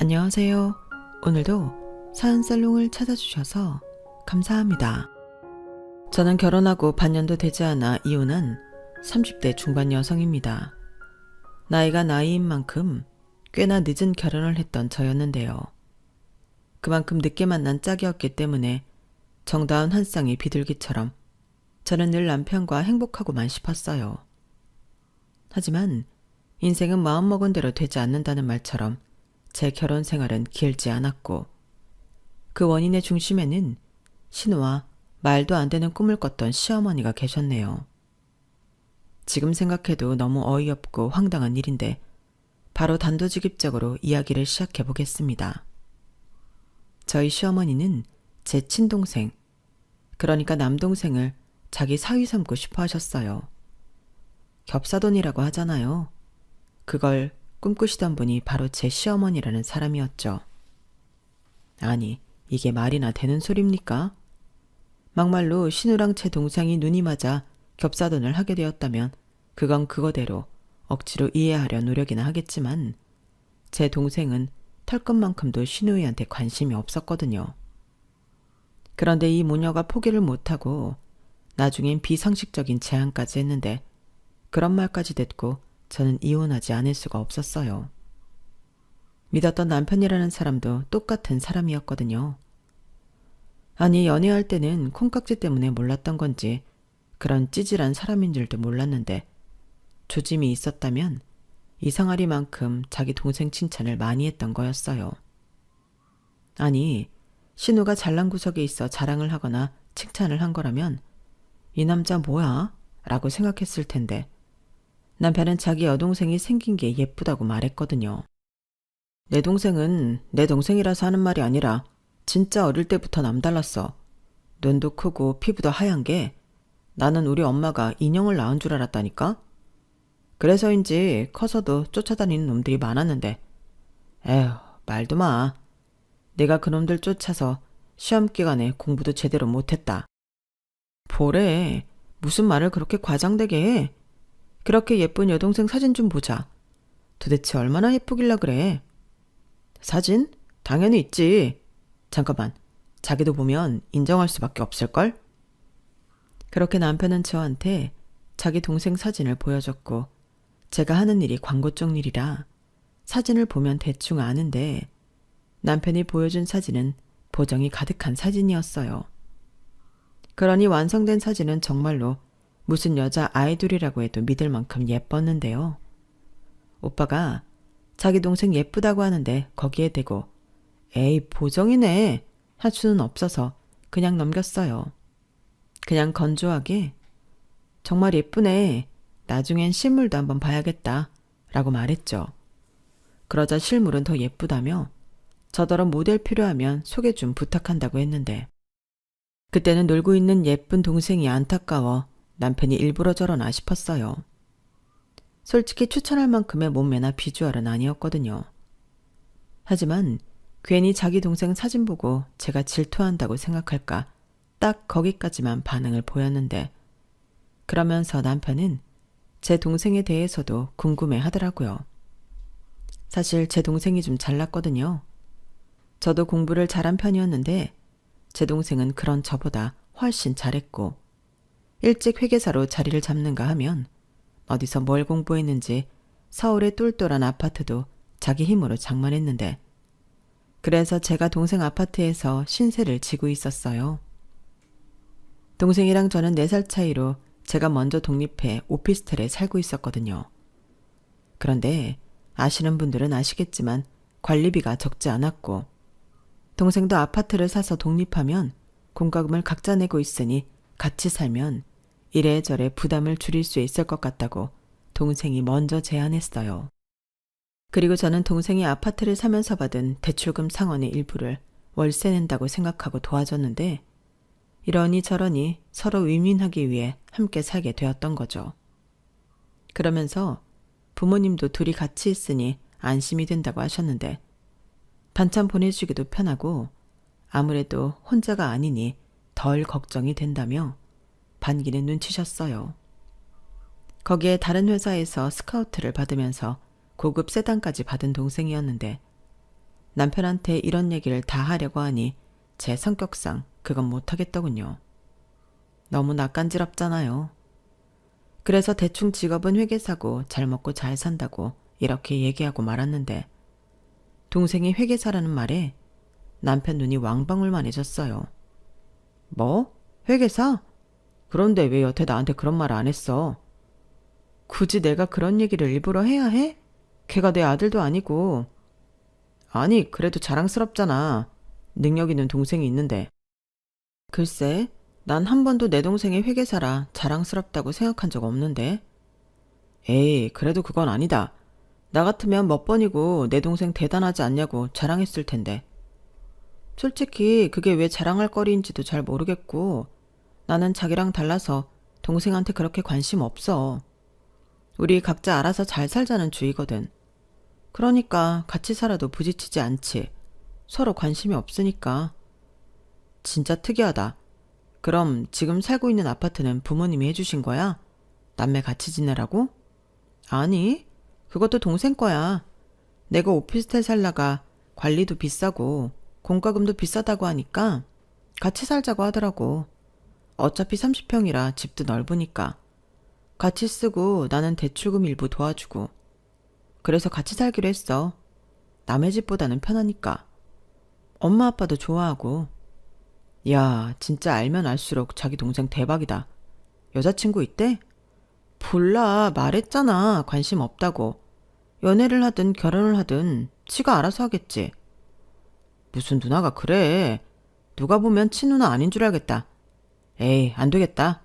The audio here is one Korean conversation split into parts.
안녕하세요. 오늘도 사연살롱을 찾아주셔서 감사합니다. 저는 결혼하고 반년도 되지 않아 이혼한 30대 중반 여성입니다. 나이가 나이인 만큼 꽤나 늦은 결혼을 했던 저였는데요. 그만큼 늦게 만난 짝이었기 때문에 정다운 한 쌍의 비둘기처럼 저는 늘 남편과 행복하고만 싶었어요. 하지만 인생은 마음먹은 대로 되지 않는다는 말처럼 제 결혼 생활은 길지 않았고 그 원인의 중심에는 신우와 말도 안 되는 꿈을 꿨던 시어머니가 계셨네요. 지금 생각해도 너무 어이없고 황당한 일인데 바로 단도직입적으로 이야기를 시작해 보겠습니다. 저희 시어머니는 제 친동생, 그러니까 남동생을 자기 사위 삼고 싶어 하셨어요. 겹사돈이라고 하잖아요. 그걸 꿈꾸시던 분이 바로 제 시어머니라는 사람이었죠. 아니, 이게 말이나 되는 소립니까? 막말로 신우랑 제 동생이 눈이 맞아 겹사돈을 하게 되었다면 그건 그거대로 억지로 이해하려 노력이나 하겠지만 제 동생은 털끝만큼도 신우이한테 관심이 없었거든요. 그런데 이 모녀가 포기를 못하고 나중엔 비상식적인 제안까지 했는데 그런 말까지 듣고 저는 이혼하지 않을 수가 없었어요. 믿었던 남편이라는 사람도 똑같은 사람이었거든요. 아니, 연애할 때는 콩깍지 때문에 몰랐던 건지 그런 찌질한 사람인 줄도 몰랐는데 조짐이 있었다면 이상하리만큼 자기 동생 칭찬을 많이 했던 거였어요. 아니, 신우가 잘난 구석에 있어 자랑을 하거나 칭찬을 한 거라면 이 남자 뭐야? 라고 생각했을 텐데 남편은 자기 여동생이 생긴 게 예쁘다고 말했거든요. 내 동생은 내 동생이라서 하는 말이 아니라 진짜 어릴 때부터 남달랐어. 눈도 크고 피부도 하얀 게 나는 우리 엄마가 인형을 낳은 줄 알았다니까? 그래서인지 커서도 쫓아다니는 놈들이 많았는데 에휴, 말도 마. 내가 그놈들 쫓아서 시험 기간에 공부도 제대로 못했다. 뭐래, 무슨 말을 그렇게 과장되게 해? 그렇게 예쁜 여동생 사진 좀 보자. 도대체 얼마나 예쁘길라 그래? 사진? 당연히 있지. 잠깐만, 자기도 보면 인정할 수밖에 없을걸? 그렇게 남편은 저한테 자기 동생 사진을 보여줬고 제가 하는 일이 광고 쪽 일이라 사진을 보면 대충 아는데 남편이 보여준 사진은 보정이 가득한 사진이었어요. 그러니 완성된 사진은 정말로 무슨 여자 아이돌이라고 해도 믿을 만큼 예뻤는데요. 오빠가 자기 동생 예쁘다고 하는데 거기에 대고 에이, 보정이네 할 수는 없어서 그냥 넘겼어요. 그냥 건조하게 정말 예쁘네. 나중엔 실물도 한번 봐야겠다 라고 말했죠. 그러자 실물은 더 예쁘다며 저더러 모델 필요하면 소개 좀 부탁한다고 했는데 그때는 놀고 있는 예쁜 동생이 안타까워 남편이 일부러 저러나 싶었어요. 솔직히 추천할 만큼의 몸매나 비주얼은 아니었거든요. 하지만 괜히 자기 동생 사진 보고 제가 질투한다고 생각할까 딱 거기까지만 반응을 보였는데 그러면서 남편은 제 동생에 대해서도 궁금해 하더라고요. 사실 제 동생이 좀 잘났거든요. 저도 공부를 잘한 편이었는데 제 동생은 그런 저보다 훨씬 잘했고 일찍 회계사로 자리를 잡는가 하면 어디서 뭘 공부했는지 서울의 똘똘한 아파트도 자기 힘으로 장만했는데 그래서 제가 동생 아파트에서 신세를 지고 있었어요. 동생이랑 저는 4살 차이로 제가 먼저 독립해 오피스텔에 살고 있었거든요. 그런데 아시는 분들은 아시겠지만 관리비가 적지 않았고 동생도 아파트를 사서 독립하면 공과금을 각자 내고 있으니 같이 살면 이래저래 부담을 줄일 수 있을 것 같다고 동생이 먼저 제안했어요. 그리고 저는 동생이 아파트를 사면서 받은 대출금 상환의 일부를 월세 낸다고 생각하고 도와줬는데 이러니 저러니 서로 윈윈하기 위해 함께 살게 되었던 거죠. 그러면서 부모님도 둘이 같이 있으니 안심이 된다고 하셨는데 반찬 보내주기도 편하고 아무래도 혼자가 아니니 덜 걱정이 된다며 반기는 눈치셨어요. 거기에 다른 회사에서 스카우트를 받으면서 고급 세단까지 받은 동생이었는데 남편한테 이런 얘기를 다 하려고 하니 제 성격상 그건 못하겠더군요. 너무 낯간지럽잖아요. 그래서 대충 직업은 회계사고 잘 먹고 잘 산다고 이렇게 얘기하고 말았는데 동생이 회계사라는 말에 남편 눈이 왕방울만해졌어요. 뭐? 회계사? 그런데 왜 여태 나한테 그런 말 안 했어? 굳이 내가 그런 얘기를 일부러 해야 해? 걔가 내 아들도 아니고. 아니, 그래도 자랑스럽잖아. 능력 있는 동생이 있는데. 글쎄, 난 한 번도 내 동생이 회계사라 자랑스럽다고 생각한 적 없는데. 에이, 그래도 그건 아니다. 나 같으면 몇 번이고 내 동생 대단하지 않냐고 자랑했을 텐데. 솔직히 그게 왜 자랑할 거리인지도 잘 모르겠고 나는 자기랑 달라서 동생한테 그렇게 관심 없어. 우리 각자 알아서 잘 살자는 주의거든. 그러니까 같이 살아도 부딪히지 않지. 서로 관심이 없으니까. 진짜 특이하다. 그럼 지금 살고 있는 아파트는 부모님이 해주신 거야? 남매 같이 지내라고? 아니, 그것도 동생 거야. 내가 오피스텔 살다가 관리도 비싸고 공과금도 비싸다고 하니까 같이 살자고 하더라고. 어차피 30평이라 집도 넓으니까. 같이 쓰고 나는 대출금 일부 도와주고. 그래서 같이 살기로 했어. 남의 집보다는 편하니까. 엄마 아빠도 좋아하고. 야, 진짜 알면 알수록 자기 동생 대박이다. 여자친구 있대? 몰라, 말했잖아. 관심 없다고. 연애를 하든 결혼을 하든 지가 알아서 하겠지. 무슨 누나가 그래. 누가 보면 친누나 아닌 줄 알겠다. 에이, 안 되겠다.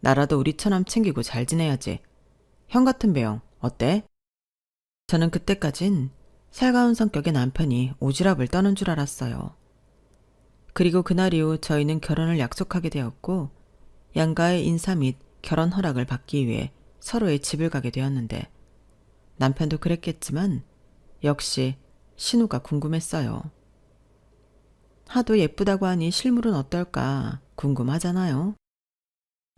나라도 우리 처남 챙기고 잘 지내야지. 형 같은 배영 어때? 저는 그때까진 살가운 성격의 남편이 오지랖을 떠는 줄 알았어요. 그리고 그날 이후 저희는 결혼을 약속하게 되었고 양가의 인사 및 결혼 허락을 받기 위해 서로의 집을 가게 되었는데 남편도 그랬겠지만 역시 신우가 궁금했어요. 하도 예쁘다고 하니 실물은 어떨까 궁금하잖아요.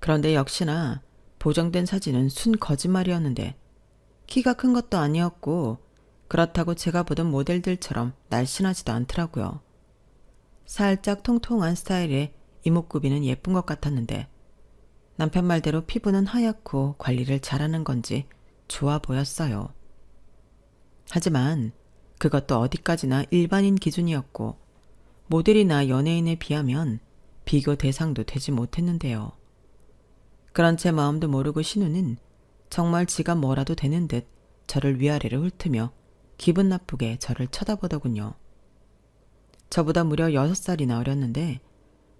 그런데 역시나 보정된 사진은 순 거짓말이었는데 키가 큰 것도 아니었고 그렇다고 제가 보던 모델들처럼 날씬하지도 않더라고요. 살짝 통통한 스타일의 이목구비는 예쁜 것 같았는데 남편 말대로 피부는 하얗고 관리를 잘하는 건지 좋아 보였어요. 하지만 그것도 어디까지나 일반인 기준이었고 모델이나 연예인에 비하면 비교 대상도 되지 못했는데요. 그런 제 마음도 모르고 신우는 정말 지가 뭐라도 되는 듯 저를 위아래로 훑으며 기분 나쁘게 저를 쳐다보더군요. 저보다 무려 6살이나 어렸는데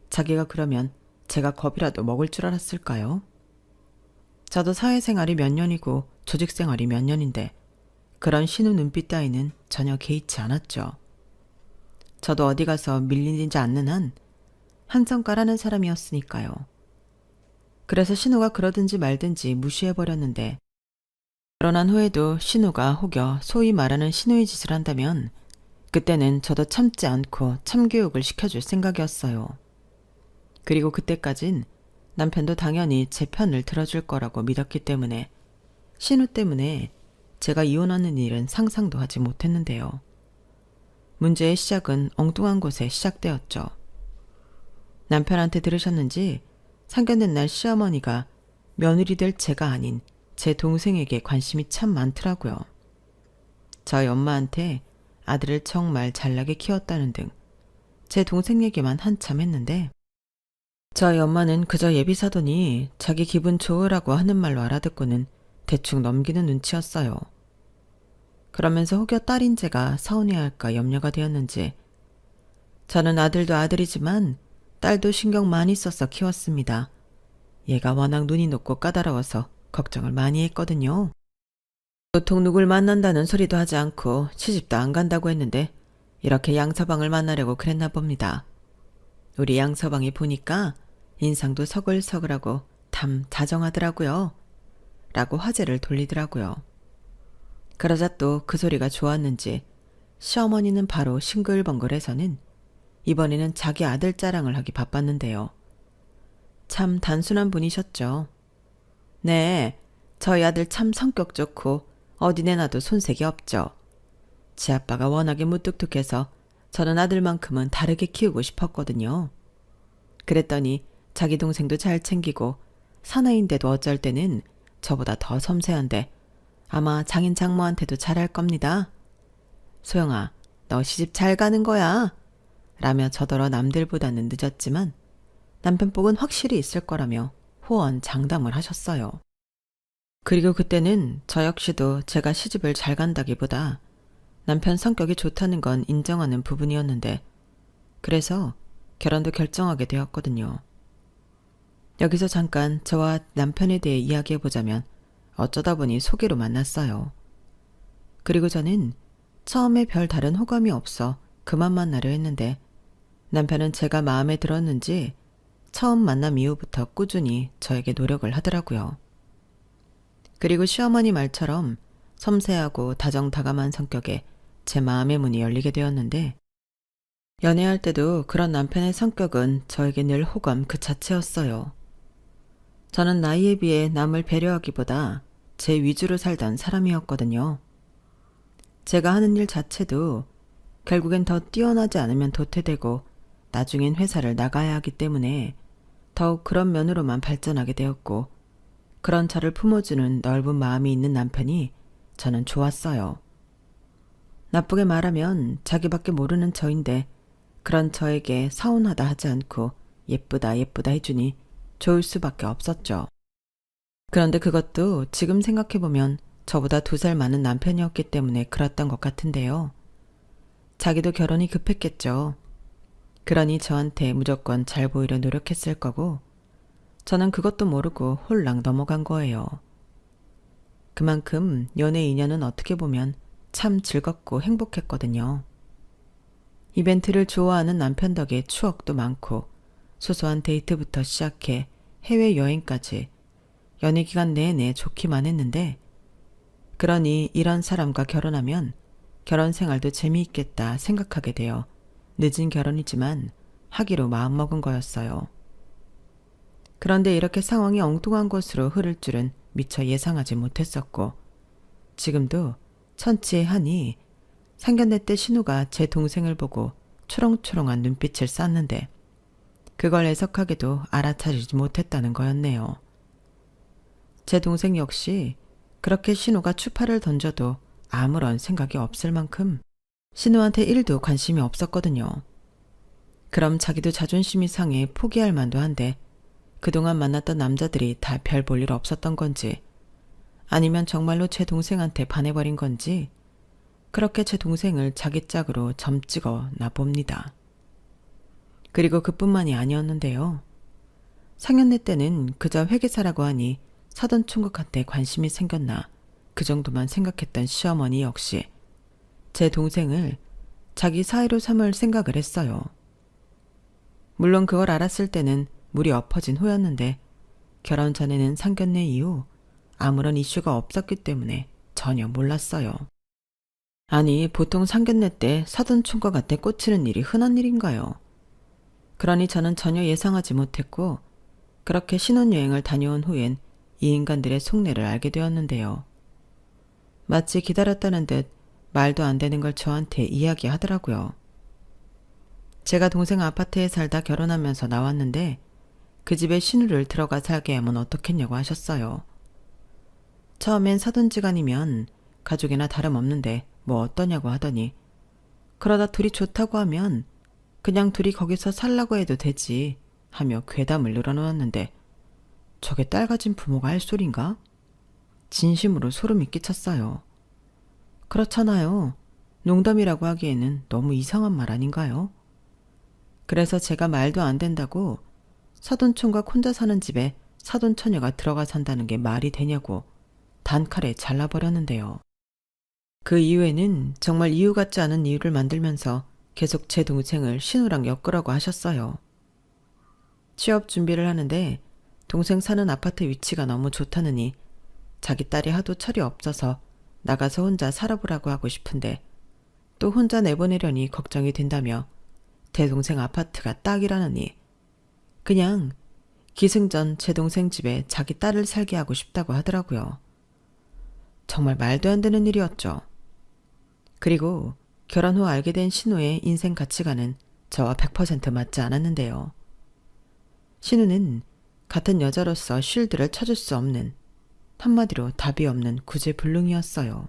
자기가 그러면 제가 겁이라도 먹을 줄 알았을까요? 저도 사회생활이 몇 년이고 조직생활이 몇 년인데 그런 신우 눈빛 따위는 전혀 개의치 않았죠. 저도 어디 가서 밀리지 않는 한 한성가라는 사람이었으니까요. 그래서 신우가 그러든지 말든지 무시해버렸는데 결혼한 후에도 신우가 혹여 소위 말하는 신우의 짓을 한다면 그때는 저도 참지 않고 참교육을 시켜줄 생각이었어요. 그리고 그때까진 남편도 당연히 제 편을 들어줄 거라고 믿었기 때문에 신우 때문에 제가 이혼하는 일은 상상도 하지 못했는데요. 문제의 시작은 엉뚱한 곳에 시작되었죠. 남편한테 들으셨는지 상견례 날 시어머니가 며느리 될 제가 아닌 제 동생에게 관심이 참 많더라고요. 저희 엄마한테 아들을 정말 잘나게 키웠다는 등 제 동생 얘기만 한참 했는데 저희 엄마는 그저 예비사돈이 자기 기분 좋으라고 하는 말로 알아듣고는 대충 넘기는 눈치였어요. 그러면서 혹여 딸인 제가 서운해할까 염려가 되었는지 저는 아들도 아들이지만 딸도 신경 많이 써서 키웠습니다. 얘가 워낙 눈이 높고 까다로워서 걱정을 많이 했거든요. 보통 누굴 만난다는 소리도 하지 않고 시집도 안 간다고 했는데 이렇게 양서방을 만나려고 그랬나 봅니다. 우리 양서방이 보니까 인상도 서글서글하고 참 다정하더라고요. 라고 화제를 돌리더라고요. 그러자 또 그 소리가 좋았는지 시어머니는 바로 싱글벙글해서는 이번에는 자기 아들 자랑을 하기 바빴는데요. 참 단순한 분이셨죠. 네, 저희 아들 참 성격 좋고 어디 내놔도 손색이 없죠. 제 아빠가 워낙에 무뚝뚝해서 저는 아들만큼은 다르게 키우고 싶었거든요. 그랬더니 자기 동생도 잘 챙기고 사나이인데도 어쩔 때는 저보다 더 섬세한데 아마 장인 장모한테도 잘할 겁니다. 소영아, 너 시집 잘 가는 거야. 라며 저더러 남들보다는 늦었지만 남편 복은 확실히 있을 거라며 호언 장담을 하셨어요. 그리고 그때는 저 역시도 제가 시집을 잘 간다기보다 남편 성격이 좋다는 건 인정하는 부분이었는데 그래서 결혼도 결정하게 되었거든요. 여기서 잠깐 저와 남편에 대해 이야기해보자면 어쩌다 보니 소개로 만났어요. 그리고 저는 처음에 별 다른 호감이 없어 그만 만나려 했는데 남편은 제가 마음에 들었는지 처음 만남 이후부터 꾸준히 저에게 노력을 하더라고요. 그리고 시어머니 말처럼 섬세하고 다정다감한 성격에 제 마음의 문이 열리게 되었는데 연애할 때도 그런 남편의 성격은 저에게 늘 호감 그 자체였어요. 저는 나이에 비해 남을 배려하기보다 제 위주로 살던 사람이었거든요. 제가 하는 일 자체도 결국엔 더 뛰어나지 않으면 도태되고 나중엔 회사를 나가야 하기 때문에 더욱 그런 면으로만 발전하게 되었고 그런 저를 품어주는 넓은 마음이 있는 남편이 저는 좋았어요. 나쁘게 말하면 자기밖에 모르는 저인데 그런 저에게 서운하다 하지 않고 예쁘다 예쁘다 해주니 좋을 수밖에 없었죠. 그런데 그것도 지금 생각해보면 저보다 2살 많은 남편이었기 때문에 그랬던 것 같은데요. 자기도 결혼이 급했겠죠. 그러니 저한테 무조건 잘 보이려 노력했을 거고 저는 그것도 모르고 홀랑 넘어간 거예요. 그만큼 연애 인연은 어떻게 보면 참 즐겁고 행복했거든요. 이벤트를 좋아하는 남편 덕에 추억도 많고 소소한 데이트부터 시작해 해외여행까지 연애 기간 내내 좋기만 했는데 그러니 이런 사람과 결혼하면 결혼 생활도 재미있겠다 생각하게 되어 늦은 결혼이지만 하기로 마음먹은 거였어요. 그런데 이렇게 상황이 엉뚱한 곳으로 흐를 줄은 미처 예상하지 못했었고 지금도 천치해하니 상견례 때 신우가 제 동생을 보고 초롱초롱한 눈빛을 쐈는데 그걸 애석하게도 알아차리지 못했다는 거였네요. 제 동생 역시 그렇게 신우가 추파를 던져도 아무런 생각이 없을 만큼 신우한테 1도 관심이 없었거든요. 그럼 자기도 자존심이 상해 포기할 만도 한데 그동안 만났던 남자들이 다 별 볼 일 없었던 건지 아니면 정말로 제 동생한테 반해버린 건지 그렇게 제 동생을 자기 짝으로 점찍어 놔봅니다. 그리고 그뿐만이 아니었는데요. 상견례 때는 그저 회계사라고 하니 사돈 총각한테 관심이 생겼나 그 정도만 생각했던 시어머니 역시 제 동생을 자기 사이로 삼을 생각을 했어요. 물론 그걸 알았을 때는 물이 엎어진 후였는데 결혼 전에는 상견례 이후 아무런 이슈가 없었기 때문에 전혀 몰랐어요. 아니 보통 상견례 때 사돈 총각한테 꽂히는 일이 흔한 일인가요? 그러니 저는 전혀 예상하지 못했고 그렇게 신혼여행을 다녀온 후엔 이 인간들의 속내를 알게 되었는데요. 마치 기다렸다는 듯 말도 안 되는 걸 저한테 이야기하더라고요. 제가 동생 아파트에 살다 결혼하면서 나왔는데 그 집에 신우를 들어가 살게 하면 어떻겠냐고 하셨어요. 처음엔 사돈지간이면 가족이나 다름없는데 뭐 어떠냐고 하더니 그러다 둘이 좋다고 하면 그냥 둘이 거기서 살라고 해도 되지 하며 괴담을 늘어놓았는데 저게 딸 가진 부모가 할 소린가? 진심으로 소름이 끼쳤어요. 그렇잖아요. 농담이라고 하기에는 너무 이상한 말 아닌가요? 그래서 제가 말도 안 된다고 사돈총각 혼자 사는 집에 사돈처녀가 들어가 산다는 게 말이 되냐고 단칼에 잘라버렸는데요. 그 이후에는 정말 이유 같지 않은 이유를 만들면서 계속 제 동생을 신우랑 엮으라고 하셨어요. 취업 준비를 하는데 동생 사는 아파트 위치가 너무 좋다느니 자기 딸이 하도 철이 없어서 나가서 혼자 살아보라고 하고 싶은데 또 혼자 내보내려니 걱정이 된다며 대동생 아파트가 딱이라느니 그냥 기승전 제 동생 집에 자기 딸을 살게 하고 싶다고 하더라고요. 정말 말도 안 되는 일이었죠. 그리고 결혼 후 알게 된 신우의 인생 가치관은 저와 100% 맞지 않았는데요. 신우는 같은 여자로서 쉴드를 쳐줄 수 없는, 한마디로 답이 없는 구제불능이었어요.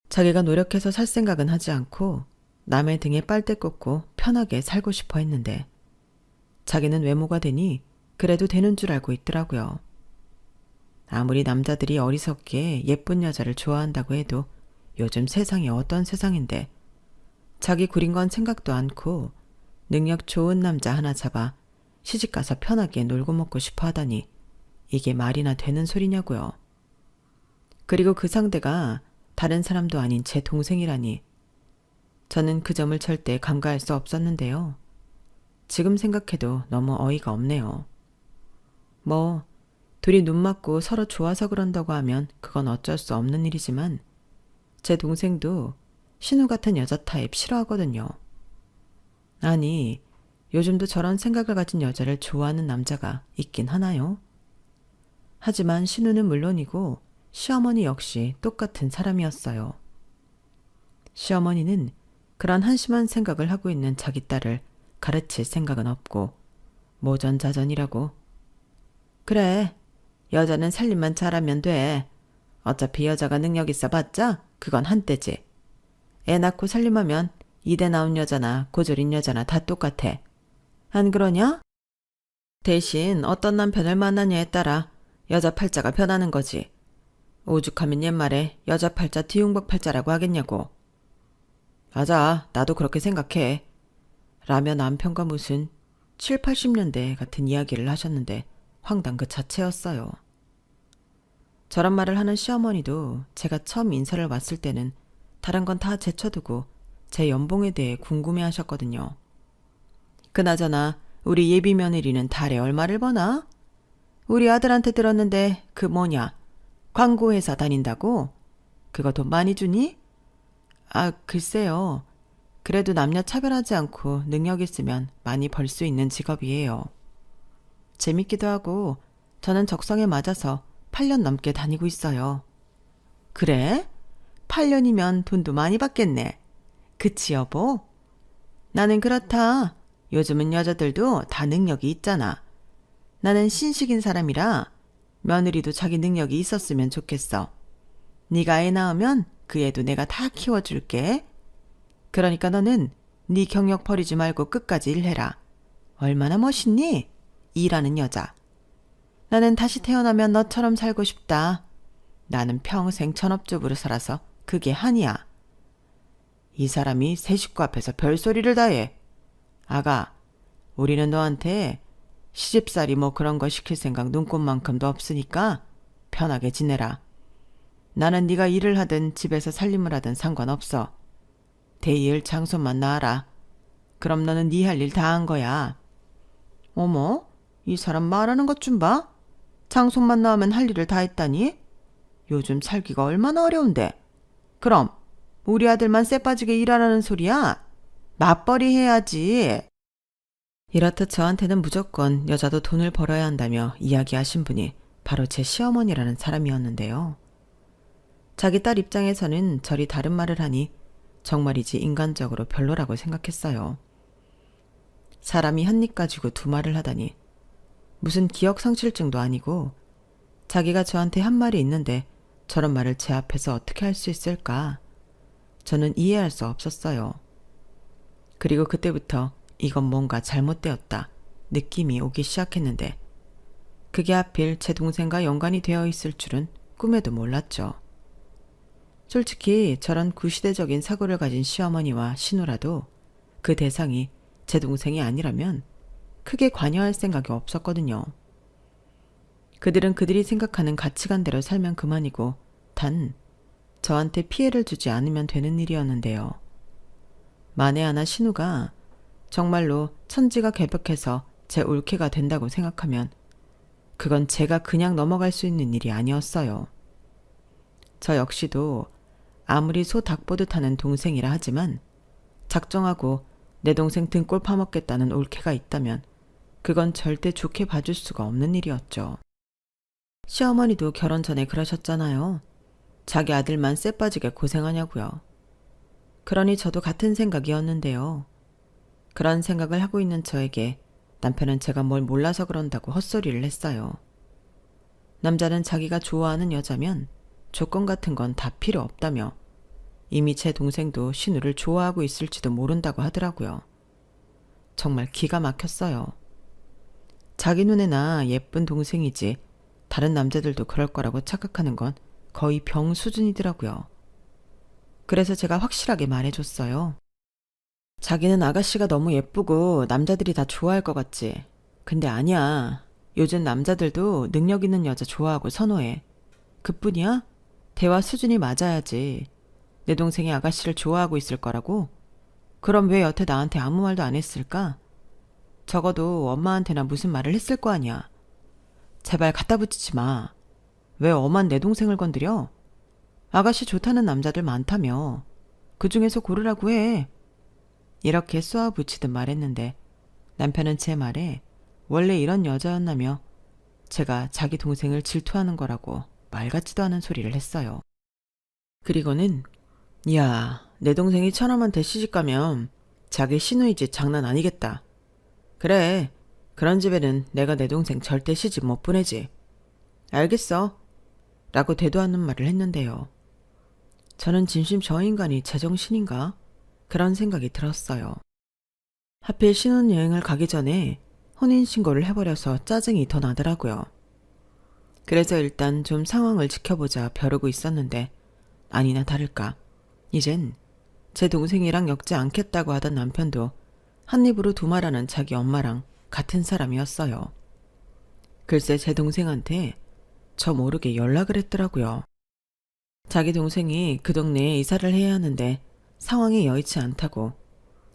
자기가 노력해서 살 생각은 하지 않고 남의 등에 빨대 꽂고 편하게 살고 싶어 했는데 자기는 외모가 되니 그래도 되는 줄 알고 있더라고요. 아무리 남자들이 어리석게 예쁜 여자를 좋아한다고 해도 요즘 세상이 어떤 세상인데 자기 구린 건 생각도 않고 능력 좋은 남자 하나 잡아 시집가서 편하게 놀고 먹고 싶어 하다니 이게 말이나 되는 소리냐고요. 그리고 그 상대가 다른 사람도 아닌 제 동생이라니 저는 그 점을 절대 간과할 수 없었는데요. 지금 생각해도 너무 어이가 없네요. 뭐 둘이 눈 맞고 서로 좋아서 그런다고 하면 그건 어쩔 수 없는 일이지만 제 동생도 신우 같은 여자 타입 싫어하거든요. 아니, 요즘도 저런 생각을 가진 여자를 좋아하는 남자가 있긴 하나요? 하지만 신우는 물론이고 시어머니 역시 똑같은 사람이었어요. 시어머니는 그런 한심한 생각을 하고 있는 자기 딸을 가르칠 생각은 없고 모전자전이라고. 그래, 여자는 살림만 잘하면 돼. 어차피 여자가 능력 있어 봤자 그건 한때지. 애 낳고 살림하면 이대 나온 여자나 고졸인 여자나 다 똑같아. 안 그러냐? 대신 어떤 남편을 만나냐에 따라 여자 팔자가 변하는 거지. 오죽하면 옛말에 여자 팔자 뒤웅박 팔자라고 하겠냐고. 맞아, 나도 그렇게 생각해. 라며 남편과 무슨 7, 80년대 같은 이야기를 하셨는데 황당 그 자체였어요. 저런 말을 하는 시어머니도 제가 처음 인사를 왔을 때는 다른 건 다 제쳐두고 제 연봉에 대해 궁금해 하셨거든요. 그나저나 우리 예비 며느리는 달에 얼마를 버나? 우리 아들한테 들었는데 그 뭐냐, 광고회사 다닌다고? 그거 돈 많이 주니? 아, 글쎄요. 그래도 남녀 차별하지 않고 능력 있으면 많이 벌 수 있는 직업이에요. 재밌기도 하고 저는 적성에 맞아서 8년 넘게 다니고 있어요. 그래? 8년이면 돈도 많이 받겠네. 그치 여보? 나는 그렇다. 요즘은 여자들도 다 능력이 있잖아. 나는 신식인 사람이라 며느리도 자기 능력이 있었으면 좋겠어. 네가 애 낳으면 그 애도 내가 다 키워줄게. 그러니까 너는 네 경력 버리지 말고 끝까지 일해라. 얼마나 멋있니? 일하는 여자. 나는 다시 태어나면 너처럼 살고 싶다. 나는 평생 전업주부로 살아서 그게 한이야. 이 사람이 새 식구 앞에서 별소리를 다 해. 아가, 우리는 너한테 시집살이 뭐 그런 거 시킬 생각 눈꼽만큼도 없으니까 편하게 지내라. 나는 네가 일을 하든 집에서 살림을 하든 상관없어. 대일 장소만 나와라. 그럼 너는 네 할 일 다 한 거야. 어머, 이 사람 말하는 것 좀 봐. 장소만 나오면 할 일을 다 했다니? 요즘 살기가 얼마나 어려운데. 그럼 우리 아들만 쎄 빠지게 일하라는 소리야? 맞벌이 해야지. 이렇듯 저한테는 무조건 여자도 돈을 벌어야 한다며 이야기하신 분이 바로 제 시어머니라는 사람이었는데요. 자기 딸 입장에서는 저리 다른 말을 하니 정말이지 인간적으로 별로라고 생각했어요. 사람이 한 입 가지고 두 말을 하다니 무슨 기억상실증도 아니고 자기가 저한테 한 말이 있는데 저런 말을 제 앞에서 어떻게 할 수 있을까? 저는 이해할 수 없었어요. 그리고 그때부터 이건 뭔가 잘못되었다 느낌이 오기 시작했는데 그게 하필 제 동생과 연관이 되어 있을 줄은 꿈에도 몰랐죠. 솔직히 저런 구시대적인 사고를 가진 시어머니와 신우라도 그 대상이 제 동생이 아니라면 크게 관여할 생각이 없었거든요. 그들은 그들이 생각하는 가치관대로 살면 그만이고 단 저한테 피해를 주지 않으면 되는 일이었는데요. 만에 하나 신우가 정말로 천지가 개벽해서 제 올케가 된다고 생각하면 그건 제가 그냥 넘어갈 수 있는 일이 아니었어요. 저 역시도 아무리 소 닭 보듯 하는 동생이라 하지만 작정하고 내 동생 등골 파먹겠다는 올케가 있다면 그건 절대 좋게 봐줄 수가 없는 일이었죠. 시어머니도 결혼 전에 그러셨잖아요. 자기 아들만 쎄 빠지게 고생하냐고요. 그러니 저도 같은 생각이었는데요. 그런 생각을 하고 있는 저에게 남편은 제가 뭘 몰라서 그런다고 헛소리를 했어요. 남자는 자기가 좋아하는 여자면 조건 같은 건 다 필요 없다며 이미 제 동생도 신우를 좋아하고 있을지도 모른다고 하더라고요. 정말 기가 막혔어요. 자기 눈에나 예쁜 동생이지 다른 남자들도 그럴 거라고 착각하는 건 거의 병 수준이더라고요. 그래서 제가 확실하게 말해줬어요. 자기는 아가씨가 너무 예쁘고 남자들이 다 좋아할 것 같지. 근데 아니야. 요즘 남자들도 능력 있는 여자 좋아하고 선호해. 그뿐이야? 대화 수준이 맞아야지. 내 동생이 아가씨를 좋아하고 있을 거라고? 그럼 왜 여태 나한테 아무 말도 안 했을까? 적어도 엄마한테나 무슨 말을 했을 거 아니야. 제발 갖다 붙이지 마. 왜 엄한 내 동생을 건드려? 아가씨 좋다는 남자들 많다며. 그 중에서 고르라고 해. 이렇게 쏘아붙이듯 말했는데 남편은 제 말에 원래 이런 여자였나며 제가 자기 동생을 질투하는 거라고 말 같지도 않은 소리를 했어요. 그리고는 야, 내 동생이 처남한테 시집가면 자기 시누이집 장난 아니겠다. 그래, 그런 집에는 내가 내 동생 절대 시집 못 보내지. 알겠어. 라고 대도하는 말을 했는데요. 저는 진심 저 인간이 제정신인가? 그런 생각이 들었어요. 하필 신혼여행을 가기 전에 혼인신고를 해버려서 짜증이 더 나더라고요. 그래서 일단 좀 상황을 지켜보자 벼르고 있었는데 아니나 다를까 이젠 제 동생이랑 엮지 않겠다고 하던 남편도 한 입으로 두 말하는 자기 엄마랑 같은 사람이었어요. 글쎄 제 동생한테 저 모르게 연락을 했더라고요. 자기 동생이 그 동네에 이사를 해야 하는데 상황이 여의치 않다고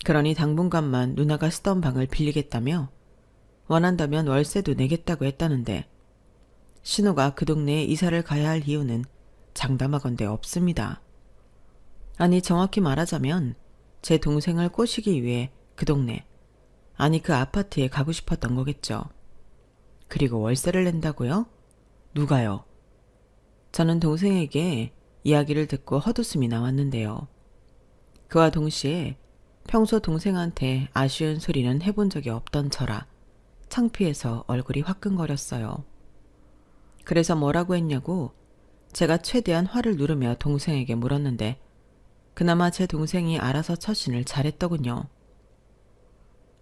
그러니 당분간만 누나가 쓰던 방을 빌리겠다며 원한다면 월세도 내겠다고 했다는데 신우가 그 동네에 이사를 가야 할 이유는 장담하건대 없습니다. 아니 정확히 말하자면 제 동생을 꼬시기 위해 그 동네 아니 그 아파트에 가고 싶었던 거겠죠. 그리고 월세를 낸다고요? 누가요? 저는 동생에게 이야기를 듣고 헛웃음이 나왔는데요. 그와 동시에 평소 동생한테 아쉬운 소리는 해본 적이 없던 저라 창피해서 얼굴이 화끈거렸어요. 그래서 뭐라고 했냐고 제가 최대한 화를 누르며 동생에게 물었는데 그나마 제 동생이 알아서 처신을 잘했더군요.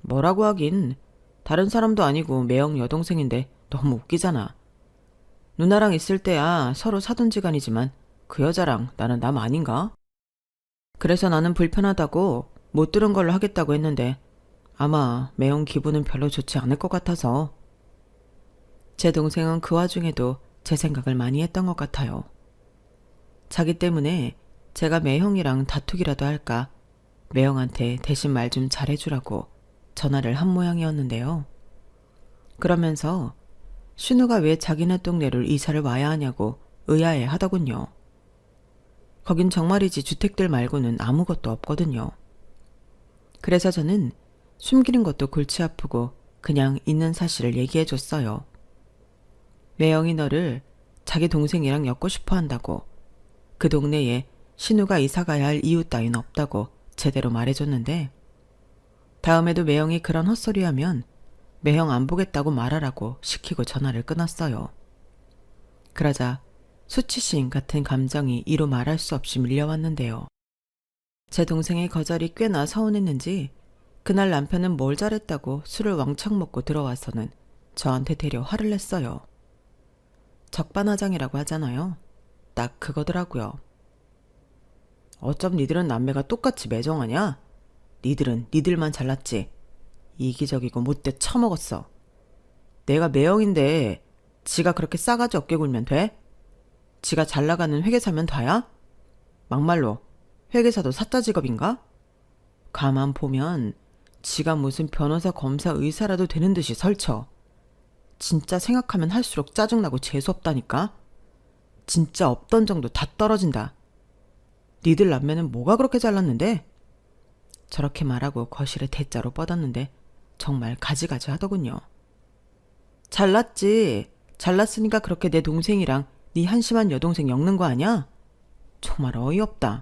뭐라고 하긴 다른 사람도 아니고 매형 여동생인데 너무 웃기잖아. 누나랑 있을 때야 서로 사돈지간이지만 그 여자랑 나는 남 아닌가? 그래서 나는 불편하다고 못 들은 걸로 하겠다고 했는데 아마 매형 기분은 별로 좋지 않을 것 같아서. 제 동생은 그 와중에도 제 생각을 많이 했던 것 같아요. 자기 때문에 제가 매형이랑 다투기라도 할까 매형한테 대신 말 좀 잘해주라고 전화를 한 모양이었는데요. 그러면서 신우가 왜 자기네 동네를 이사를 와야 하냐고 의아해 하더군요. 거긴 정말이지 주택들 말고는 아무것도 없거든요. 그래서 저는 숨기는 것도 골치 아프고 그냥 있는 사실을 얘기해줬어요. 매형이 너를 자기 동생이랑 엮고 싶어 한다고 그 동네에 신우가 이사 가야 할 이유 따윈 없다고 제대로 말해줬는데 다음에도 매형이 그런 헛소리하면 매형 안 보겠다고 말하라고 시키고 전화를 끊었어요. 그러자 수치심 같은 감정이 이루 말할 수 없이 밀려왔는데요. 제 동생의 거절이 꽤나 서운했는지 그날 남편은 뭘 잘했다고 술을 왕창 먹고 들어와서는 저한테 대려 화를 냈어요. 적반하장이라고 하잖아요. 딱 그거더라고요. 어쩜 니들은 남매가 똑같이 매정하냐? 니들은 니들만 잘났지. 이기적이고 못돼 처먹었어. 내가 매형인데 지가 그렇게 싸가지 없게 굴면 돼? 지가 잘나가는 회계사면 다야? 막말로 회계사도 사자 직업인가? 가만 보면 지가 무슨 변호사, 검사, 의사라도 되는 듯이 설쳐. 진짜 생각하면 할수록 짜증나고 재수없다니까? 진짜 없던 정도 다 떨어진다. 니들 남매는 뭐가 그렇게 잘났는데? 저렇게 말하고 거실에 대자로 뻗었는데 정말 가지가지 하더군요. 잘났지. 잘났으니까 그렇게 내 동생이랑 네 한심한 여동생 엮는 거 아냐? 정말 어이없다.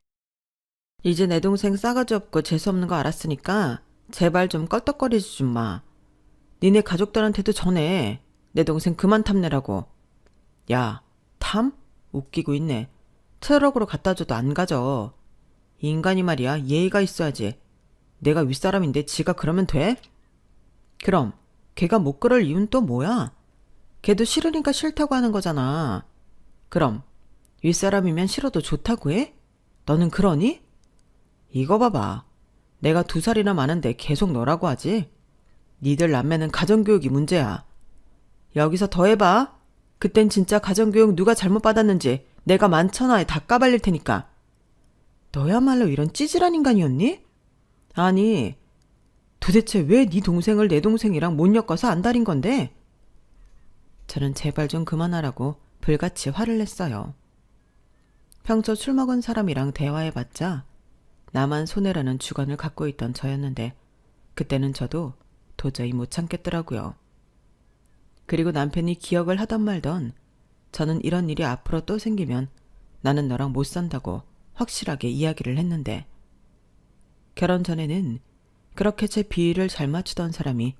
이제 내 동생 싸가지 없고 재수없는 거 알았으니까 제발 좀 껄떡거리지 좀 마. 니네 가족들한테도 전해. 내 동생 그만 탐내라고. 야, 탐? 웃기고 있네. 트럭으로 갖다 줘도 안 가져. 이 인간이 말이야, 예의가 있어야지. 내가 윗사람인데 지가 그러면 돼? 그럼 걔가 못 그럴 이유는 또 뭐야? 걔도 싫으니까 싫다고 하는 거잖아. 그럼 윗사람이면 싫어도 좋다고 해? 너는 그러니? 이거 봐봐. 내가 2살이나 많은데 계속 너라고 하지? 니들 남매는 가정교육이 문제야. 여기서 더 해봐. 그땐 진짜 가정교육 누가 잘못 받았는지 내가 만천하에 다 까발릴 테니까. 너야말로 이런 찌질한 인간이었니? 아니, 도대체 왜 네 동생을 내 동생이랑 못 엮어서 안달인 건데? 저는 제발 좀 그만하라고 불같이 화를 냈어요. 평소 술 먹은 사람이랑 대화해봤자 나만 손해라는 주관을 갖고 있던 저였는데 그때는 저도 도저히 못 참겠더라고요. 그리고 남편이 기억을 하던 말던 저는 이런 일이 앞으로 또 생기면 나는 너랑 못 산다고 확실하게 이야기를 했는데 결혼 전에는 그렇게 제 비위를 잘 맞추던 사람이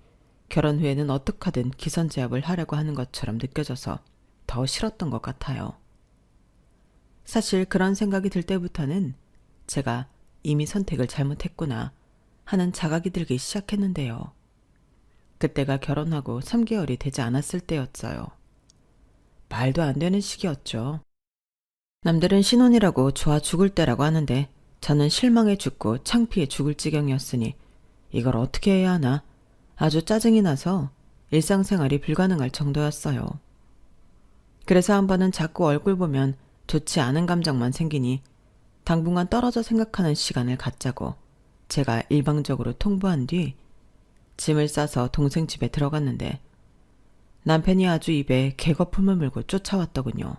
결혼 후에는 어떡하든 기선제압을 하려고 하는 것처럼 느껴져서 더 싫었던 것 같아요. 사실 그런 생각이 들 때부터는 제가 이미 선택을 잘못했구나 하는 자각이 들기 시작했는데요. 그때가 결혼하고 3개월이 되지 않았을 때였어요. 말도 안 되는 시기였죠. 남들은 신혼이라고 좋아 죽을 때라고 하는데 저는 실망해 죽고 창피해 죽을 지경이었으니 이걸 어떻게 해야 하나 아주 짜증이 나서 일상생활이 불가능할 정도였어요. 그래서 한 번은 자꾸 얼굴 보면 좋지 않은 감정만 생기니 당분간 떨어져 생각하는 시간을 갖자고 제가 일방적으로 통보한 뒤 짐을 싸서 동생 집에 들어갔는데 남편이 아주 입에 개거품을 물고 쫓아왔더군요.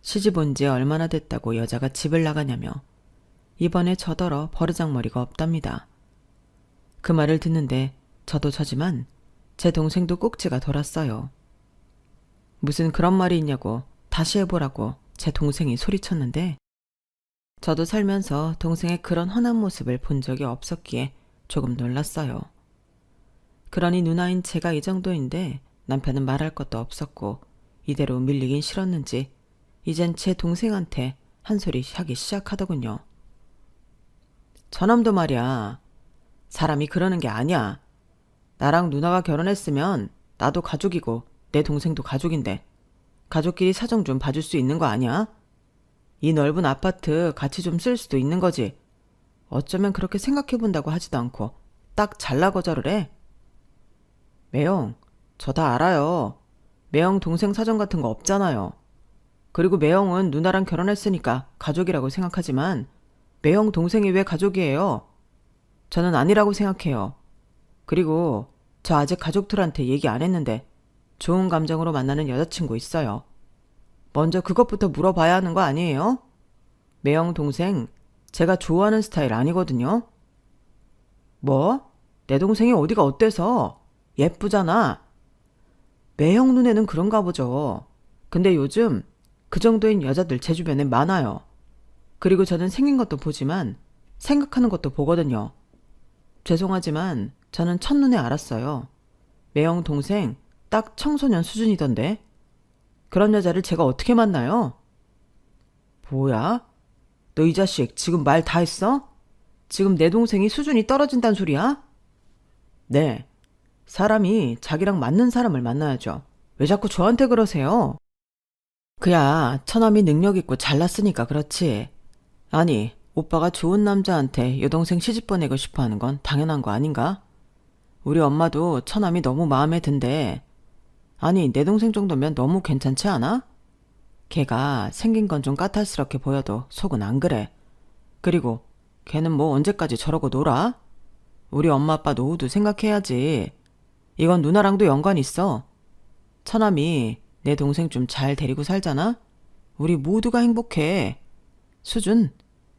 시집 온 지 얼마나 됐다고 여자가 집을 나가냐며 이번에 저더러 버르장머리가 없답니다. 그 말을 듣는데 저도 저지만 제 동생도 꼭지가 돌았어요. 무슨 그런 말이 있냐고 다시 해보라고 제 동생이 소리쳤는데 저도 살면서 동생의 그런 훤한 모습을 본 적이 없었기에 조금 놀랐어요. 그러니 누나인 제가 이 정도인데 남편은 말할 것도 없었고 이대로 밀리긴 싫었는지 이젠 제 동생한테 한 소리 하기 시작하더군요. 저놈도 말이야. 사람이 그러는 게 아니야. 나랑 누나가 결혼했으면 나도 가족이고 내 동생도 가족인데 가족끼리 사정 좀 봐줄 수 있는 거 아니야? 이 넓은 아파트 같이 좀 쓸 수도 있는 거지. 어쩌면 그렇게 생각해본다고 하지도 않고 딱 잘라 거절을 해. 매영, 저 다 알아요. 매영 동생 사정 같은 거 없잖아요. 그리고 매영은 누나랑 결혼했으니까 가족이라고 생각하지만 매영 동생이 왜 가족이에요? 저는 아니라고 생각해요. 그리고 저 아직 가족들한테 얘기 안 했는데 좋은 감정으로 만나는 여자친구 있어요. 먼저 그것부터 물어봐야 하는 거 아니에요? 매영 동생 제가 좋아하는 스타일 아니거든요. 뭐? 내 동생이 어디가 어때서? 예쁘잖아. 매형 눈에는 그런가 보죠. 근데 요즘 그 정도인 여자들 제 주변에 많아요. 그리고 저는 생긴 것도 보지만 생각하는 것도 보거든요. 죄송하지만 저는 첫눈에 알았어요. 매형 동생 딱 청소년 수준이던데. 그런 여자를 제가 어떻게 만나요? 뭐야? 너 이 자식 지금 말 다 했어? 지금 내 동생이 수준이 떨어진단 소리야? 네. 사람이 자기랑 맞는 사람을 만나야죠. 왜 자꾸 저한테 그러세요? 그야 처남이 능력 있고 잘났으니까 그렇지. 아니, 오빠가 좋은 남자한테 여동생 시집 보내고 싶어 하는 건 당연한 거 아닌가? 우리 엄마도 처남이 너무 마음에 든대. 아니, 내 동생 정도면 너무 괜찮지 않아? 걔가 생긴 건 좀 까탈스럽게 보여도 속은 안 그래. 그리고 걔는 뭐 언제까지 저러고 놀아? 우리 엄마 아빠 노후도 생각해야지. 이건 누나랑도 연관 있어. 처남이 내 동생 좀 잘 데리고 살잖아? 우리 모두가 행복해. 수준?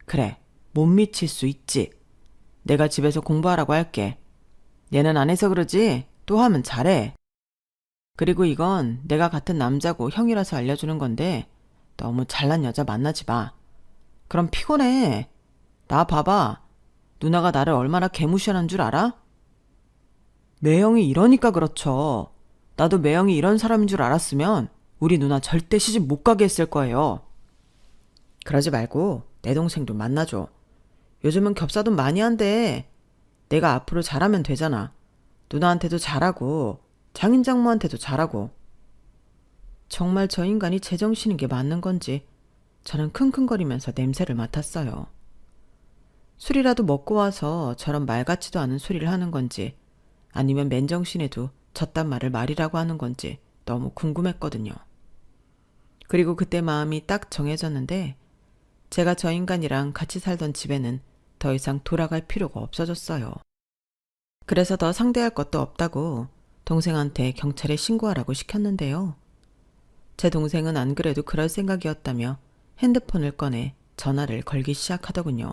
그래, 못 미칠 수 있지. 내가 집에서 공부하라고 할게. 얘는 안 해서 그러지? 또 하면 잘해. 그리고 이건 내가 같은 남자고 형이라서 알려주는 건데 너무 잘난 여자 만나지 마. 그럼 피곤해. 나 봐봐. 누나가 나를 얼마나 개무시하는 줄 알아? 매형이 이러니까 그렇죠. 나도 매형이 이런 사람인 줄 알았으면 우리 누나 절대 시집 못 가게 했을 거예요. 그러지 말고 내 동생도 만나줘. 요즘은 겹사돈 많이 한대. 내가 앞으로 잘하면 되잖아. 누나한테도 잘하고 장인장모한테도 잘하고. 정말 저 인간이 제정신인 게 맞는 건지 저는 킁킁거리면서 냄새를 맡았어요. 술이라도 먹고 와서 저런 말 같지도 않은 소리를 하는 건지 아니면 맨정신에도 저딴 말을 말이라고 하는 건지 너무 궁금했거든요. 그리고 그때 마음이 딱 정해졌는데 제가 저 인간이랑 같이 살던 집에는 더 이상 돌아갈 필요가 없어졌어요. 그래서 더 상대할 것도 없다고 동생한테 경찰에 신고하라고 시켰는데요. 제 동생은 안 그래도 그럴 생각이었다며 핸드폰을 꺼내 전화를 걸기 시작하더군요.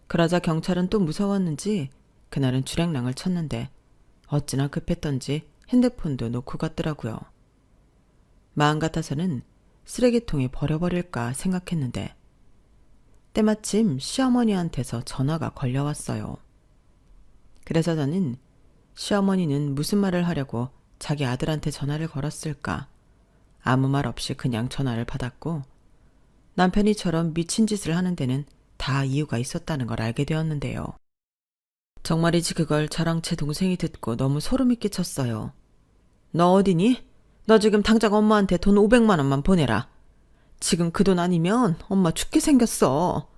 그러자 경찰은 또 무서웠는지 그날은 주랭랑을 쳤는데 어찌나 급했던지 핸드폰도 놓고 갔더라고요. 마음 같아서는 쓰레기통에 버려버릴까 생각했는데 때마침 시어머니한테서 전화가 걸려왔어요. 그래서 저는 시어머니는 무슨 말을 하려고 자기 아들한테 전화를 걸었을까 아무 말 없이 그냥 전화를 받았고 남편이 저런 미친 짓을 하는 데는 다 이유가 있었다는 걸 알게 되었는데요. 정말이지 그걸 저랑 제 동생이 듣고 너무 소름이 끼쳤어요. 너 어디니? 너 지금 당장 엄마한테 돈 500만 원만 보내라. 지금 그 돈 아니면 엄마 죽게 생겼어.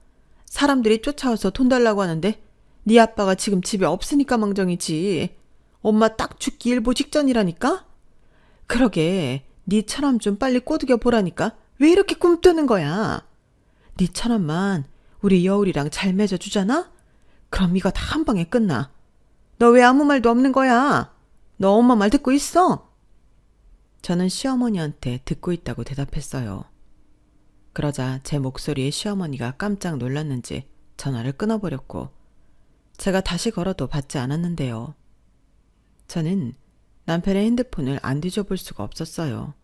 사람들이 쫓아와서 돈 달라고 하는데 네 아빠가 지금 집에 없으니까 망정이지. 엄마 딱 죽기 일보 직전이라니까? 그러게 니처럼 좀 빨리 꼬드겨 보라니까 왜 이렇게 꿈뜨는 거야? 니처럼만 우리 여울이랑 잘 맺어주잖아? 그럼 이거 다 한 방에 끝나. 너 왜 아무 말도 없는 거야? 너 엄마 말 듣고 있어? 저는 시어머니한테 듣고 있다고 대답했어요. 그러자 제 목소리에 시어머니가 깜짝 놀랐는지 전화를 끊어버렸고 제가 다시 걸어도 받지 않았는데요. 저는 남편의 핸드폰을 안 뒤져볼 수가 없었어요.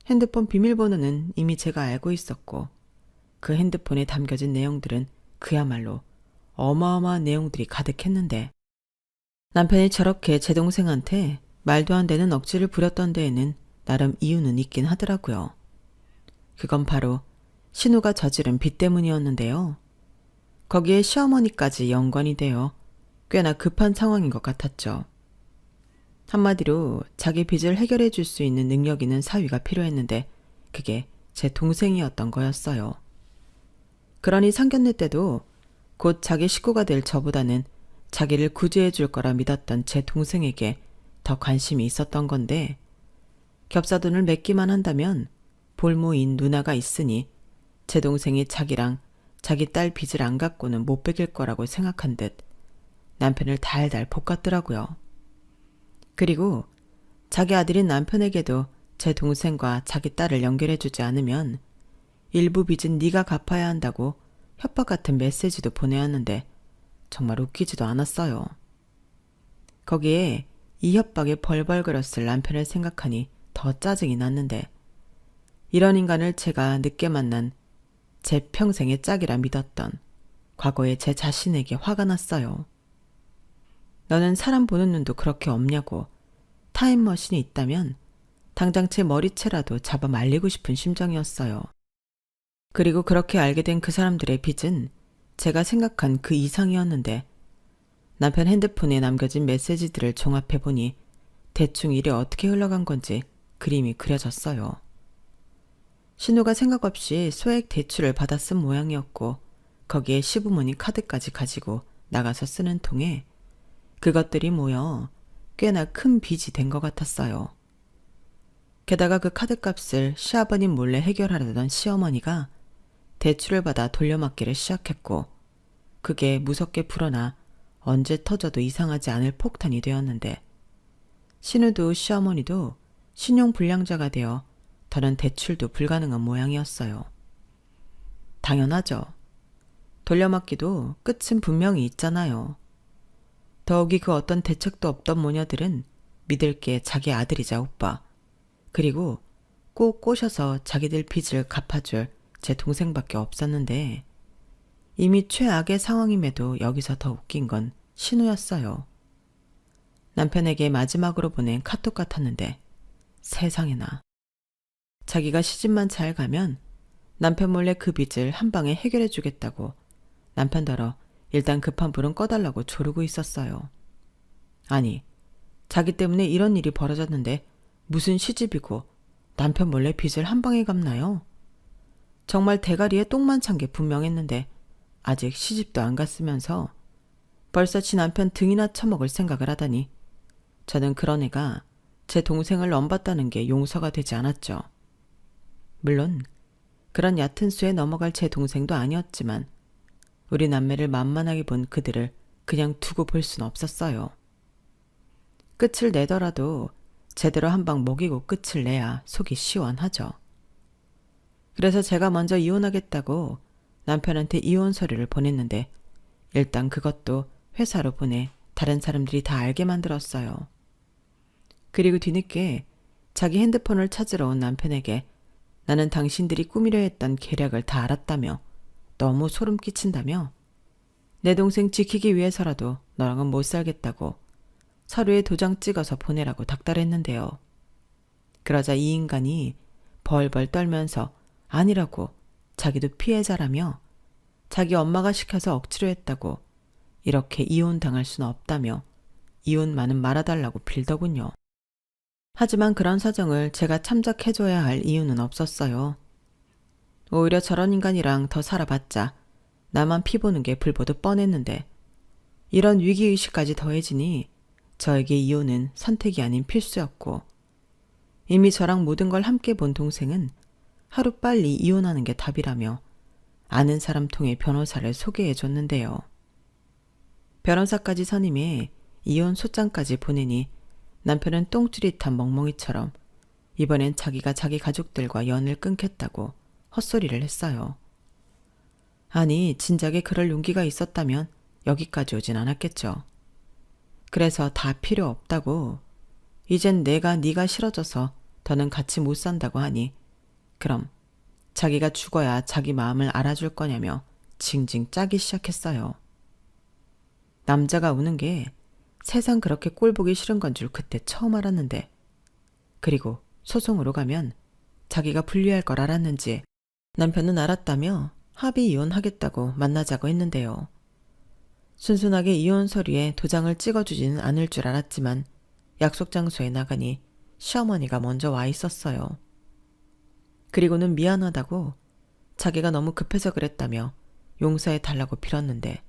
핸드폰 비밀번호는 이미 제가 알고 있었고 그 핸드폰에 담겨진 내용들은 그야말로 어마어마한 내용들이 가득했는데 남편이 저렇게 제 동생한테 말도 안 되는 억지를 부렸던 데에는 나름 이유는 있긴 하더라고요. 그건 바로 신우가 저지른 빚 때문이었는데요. 거기에 시어머니까지 연관이 되어 꽤나 급한 상황인 것 같았죠. 한마디로 자기 빚을 해결해 줄 수 있는 능력 있는 사위가 필요했는데 그게 제 동생이었던 거였어요. 그러니 상견례 때도 곧 자기 식구가 될 저보다는 자기를 구제해 줄 거라 믿었던 제 동생에게 더 관심이 있었던 건데 겹사돈을 맺기만 한다면 볼모인 누나가 있으니 제 동생이 자기랑 자기 딸 빚을 안 갚고는 못 베길 거라고 생각한 듯 남편을 달달 볶았더라고요. 그리고 자기 아들인 남편에게도 제 동생과 자기 딸을 연결해주지 않으면 일부 빚은 네가 갚아야 한다고 협박 같은 메시지도 보내왔는데 정말 웃기지도 않았어요. 거기에 이 협박에 벌벌거렸을 남편을 생각하니 더 짜증이 났는데 이런 인간을 제가 늦게 만난 제 평생의 짝이라 믿었던 과거의 제 자신에게 화가 났어요. 너는 사람 보는 눈도 그렇게 없냐고 타임머신이 있다면 당장 제 머리채라도 잡아 말리고 싶은 심정이었어요. 그리고 그렇게 알게 된 그 사람들의 빚은 제가 생각한 그 이상이었는데 남편 핸드폰에 남겨진 메시지들을 종합해보니 대충 일이 어떻게 흘러간 건지 그림이 그려졌어요. 신우가 생각 없이 소액 대출을 받아 쓴 모양이었고 거기에 시부모님 카드까지 가지고 나가서 쓰는 통에 그것들이 모여 꽤나 큰 빚이 된 것 같았어요. 게다가 그 카드값을 시아버님 몰래 해결하려던 시어머니가 대출을 받아 돌려막기를 시작했고 그게 무섭게 불어나 언제 터져도 이상하지 않을 폭탄이 되었는데 신우도 시어머니도 신용불량자가 되어 더는 대출도 불가능한 모양이었어요. 당연하죠. 돌려막기도 끝은 분명히 있잖아요. 더욱이 그 어떤 대책도 없던 모녀들은 믿을 게 자기 아들이자 오빠 그리고 꼭 꼬셔서 자기들 빚을 갚아줄 제 동생밖에 없었는데 이미 최악의 상황임에도 여기서 더 웃긴 건 신우였어요. 남편에게 마지막으로 보낸 카톡 같았는데 세상에나. 자기가 시집만 잘 가면 남편 몰래 그 빚을 한 방에 해결해 주겠다고 남편더러 일단 급한 불은 꺼달라고 조르고 있었어요. 아니, 자기 때문에 이런 일이 벌어졌는데 무슨 시집이고 남편 몰래 빚을 한 방에 갚나요? 정말 대가리에 똥만 찬 게 분명했는데 아직 시집도 안 갔으면서 벌써 지 남편 등이나 쳐먹을 생각을 하다니 저는 그런 애가 제 동생을 넘봤다는 게 용서가 되지 않았죠. 물론 그런 얕은 수에 넘어갈 제 동생도 아니었지만 우리 남매를 만만하게 본 그들을 그냥 두고 볼 순 없었어요. 끝을 내더라도 제대로 한 방 먹이고 끝을 내야 속이 시원하죠. 그래서 제가 먼저 이혼하겠다고 남편한테 이혼 서류를 보냈는데 일단 그것도 회사로 보내 다른 사람들이 다 알게 만들었어요. 그리고 뒤늦게 자기 핸드폰을 찾으러 온 남편에게 나는 당신들이 꾸미려 했던 계략을 다 알았다며 너무 소름 끼친다며 내 동생 지키기 위해서라도 너랑은 못 살겠다고 서류에 도장 찍어서 보내라고 닥달했는데요. 그러자 이 인간이 벌벌 떨면서 아니라고 자기도 피해자라며 자기 엄마가 시켜서 억지로 했다고 이렇게 이혼당할 수는 없다며 이혼만은 말아달라고 빌더군요. 하지만 그런 사정을 제가 참작해줘야 할 이유는 없었어요. 오히려 저런 인간이랑 더 살아봤자 나만 피보는 게 불보듯 뻔했는데 이런 위기의식까지 더해지니 저에게 이혼은 선택이 아닌 필수였고 이미 저랑 모든 걸 함께 본 동생은 하루빨리 이혼하는 게 답이라며 아는 사람 통해 변호사를 소개해줬는데요. 변호사까지 선임해 이혼 소장까지 보내니 남편은 똥줄이탄 멍멍이처럼 이번엔 자기가 자기 가족들과 연을 끊겠다고 헛소리를 했어요. 아니, 진작에 그럴 용기가 있었다면 여기까지 오진 않았겠죠. 그래서 다 필요 없다고 이젠 내가 네가 싫어져서 더는 같이 못 산다고 하니 그럼 자기가 죽어야 자기 마음을 알아줄 거냐며 징징 짜기 시작했어요. 남자가 우는 게 세상 그렇게 꼴보기 싫은 건 줄 그때 처음 알았는데 그리고 소송으로 가면 자기가 불리할 걸 알았는지 남편은 알았다며 합의 이혼하겠다고 만나자고 했는데요. 순순하게 이혼 서류에 도장을 찍어주지는 않을 줄 알았지만 약속 장소에 나가니 시어머니가 먼저 와 있었어요. 그리고는 미안하다고 자기가 너무 급해서 그랬다며 용서해 달라고 빌었는데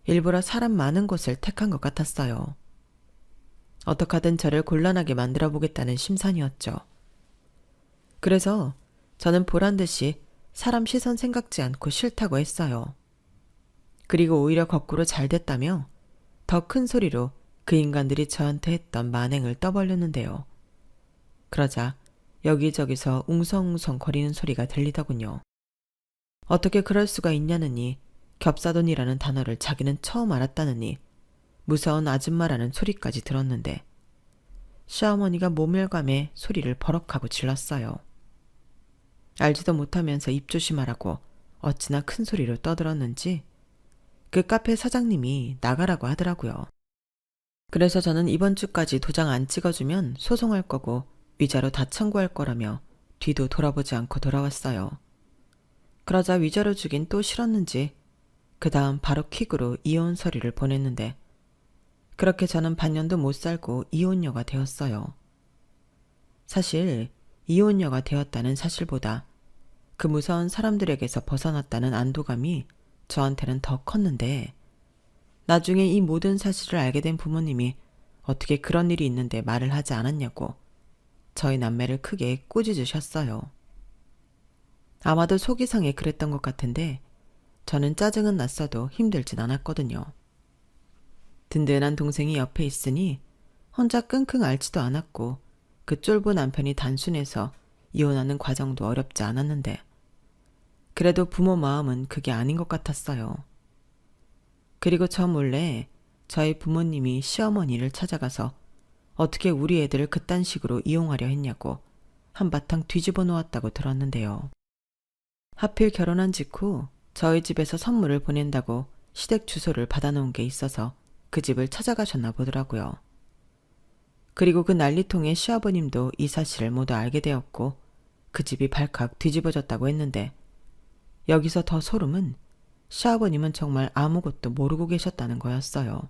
일부러 사람 많은 곳을 택한 것 같았어요. 어떡하든 저를 곤란하게 만들어 보겠다는 심산이었죠. 그래서 저는 보란듯이 사람 시선 생각지 않고 싫다고 했어요. 그리고 오히려 거꾸로 잘 됐다며 더 큰 소리로 그 인간들이 저한테 했던 만행을 떠벌렸는데요. 그러자 여기저기서 웅성웅성 거리는 소리가 들리더군요. 어떻게 그럴 수가 있냐느니 겹사돈이라는 단어를 자기는 처음 알았다느니 무서운 아줌마라는 소리까지 들었는데 시어머니가 모멸감에 소리를 버럭하고 질렀어요. 알지도 못하면서 입 조심하라고 어찌나 큰 소리로 떠들었는지 그 카페 사장님이 나가라고 하더라고요. 그래서 저는 이번 주까지 도장 안 찍어주면 소송할 거고 위자료 다 청구할 거라며 뒤도 돌아보지 않고 돌아왔어요. 그러자 위자료 주긴 또 싫었는지 그 다음 바로 퀵으로 이혼 서류를 보냈는데 그렇게 저는 반년도 못 살고 이혼녀가 되었어요. 사실 이혼녀가 되었다는 사실보다 그 무서운 사람들에게서 벗어났다는 안도감이 저한테는 더 컸는데 나중에 이 모든 사실을 알게 된 부모님이 어떻게 그런 일이 있는데 말을 하지 않았냐고 저희 남매를 크게 꾸짖으셨어요. 아마도 속이 상해 그랬던 것 같은데 저는 짜증은 났어도 힘들진 않았거든요. 든든한 동생이 옆에 있으니 혼자 끙끙 앓지도 않았고 그 쫄보 남편이 단순해서 이혼하는 과정도 어렵지 않았는데 그래도 부모 마음은 그게 아닌 것 같았어요. 그리고 저 몰래 저희 부모님이 시어머니를 찾아가서 어떻게 우리 애들을 그딴 식으로 이용하려 했냐고 한바탕 뒤집어 놓았다고 들었는데요. 하필 결혼한 직후 저희 집에서 선물을 보낸다고 시댁 주소를 받아놓은 게 있어서 그 집을 찾아가셨나 보더라고요. 그리고 그 난리통에 시아버님도 이 사실을 모두 알게 되었고 그 집이 발칵 뒤집어졌다고 했는데 여기서 더 소름은 시아버님은 정말 아무것도 모르고 계셨다는 거였어요.